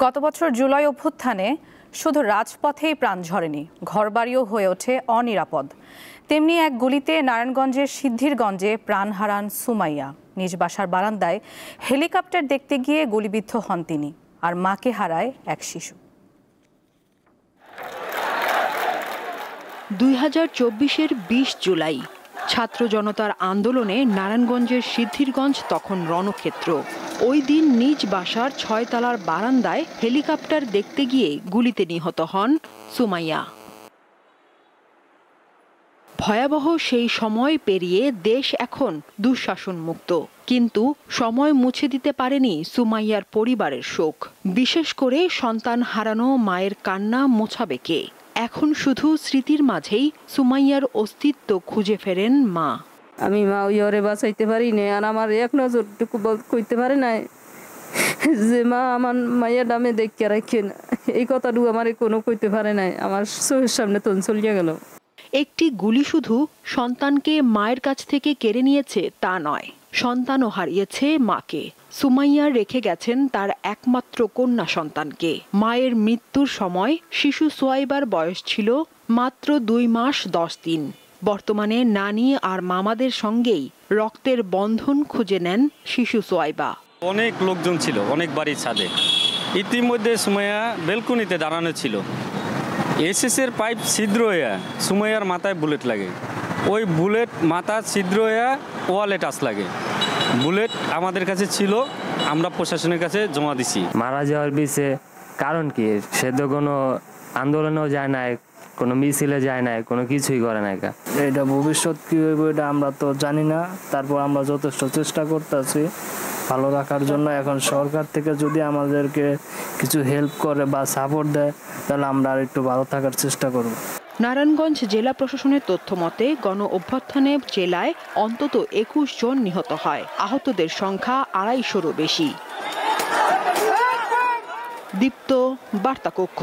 গত বছর জুলাই অভ্যুত্থানে শুধু রাজপথেই প্রাণ ঝরেনি, ঘরবাড়িও হয়ে ওঠে অনিরাপদ। তেমনি এক গুলিতে নারায়ণগঞ্জের সিদ্ধিরগঞ্জে প্রাণ হারান সুমাইয়া। নিজ বাসার বারান্দায় হেলিকপ্টার দেখতে গিয়ে গুলিবিদ্ধ হন তিনি, আর মাকে হারায় এক শিশু। 2024-এর 20 জুলাই ছাত্র জনতার আন্দোলনে নারায়ণগঞ্জের সিদ্ধিরগঞ্জ তখন রণক্ষেত্র। ওই দিন নিজ বাসার 6 তলার বারান্দায় হেলিকপ্টার দেখতে গিয়ে গুলিতে নিহত হন সুমাইয়া। ভয়াবহ সেই সময় পেরিয়ে দেশ এখন দুঃশাসন মুক্ত, কিন্তু সময় মুছে দিতে পারেনি সুমাইয়ার পরিবারের শোক। বিশেষ করে সন্তান হারানো মায়ের কান্না মোছাবে কে? এখন শুধু স্মৃতির মাঝেই সুমাইয়ার অস্তিত্ব খুঁজে ফেরেন মা। আমি মা ওরে বাঁচাইতে পারি না, আর আমার এক নজরটুকু কইতে পারে নাই যে মা আমার মায়ের নামে দেখে রাখেন, এই কথাটুকু আমার কোনো কইতে পারে নাই। আমার চোখের সামনে তখন চলিয়ে গেল। একটি গুলি শুধু সন্তানকে মায়ের কাছ থেকে কেড়ে নিয়েছে তা নয়, সন্তানও হারিয়েছে মাকে। সুমাইয়া রেখে গেছেন তার একমাত্র কন্যা সন্তানকে। মায়ের মৃত্যুর সময় শিশু সোয়াইবার বয়স ছিল মাত্র 2 মাস 10 দিন। বর্তমানে নানি আর মামাদের সঙ্গেই রক্তের বন্ধন খুঁজে নেন শিশু সোয়াইবা। অনেক লোকজন ছিল, অনেক বাড়ির ছাদে। ইতিমধ্যে সুমাইয়া বেলকনিতে দাঁড়ানো ছিল। এসএসের পাইপ ছিদ্র হয়ে সুমাইয়ার মাথায় বুলেট লাগে। ওই বুলেট মাথা ছিদ্র হয়ে ওয়ালে টাচ লাগে। বুলেট আমাদের কাছে ছিল, আমরা প্রশাসনের কাছে জমা দিছি। মারা যাওয়ার বিষয়ে কারণ কি? সে তো কোনো আন্দোলনেও যায় না, কোনো মিছিলে যায় না, কোনো কিছুই করে না। এটা ভবিষ্যৎ কি হইব এটা আমরা তো জানি না। তারপর আমরা যথেষ্ট চেষ্টা করতেছি ভালো রাখার জন্য। এখন সরকার থেকে যদি আমাদেরকে কিছু হেল্প করে বা সাপোর্ট দেয়, তাহলে আমরা আর একটু ভালো থাকার চেষ্টা করব। নারায়ণগঞ্জ জেলা প্রশাসনের তথ্য মতে গণ অভ্যুত্থানে জেলায় অন্তত 21 জন নিহত হয়। আহতদের সংখ্যা 250-রও বেশি। দীপ্ত, বার্তা কক্ষ।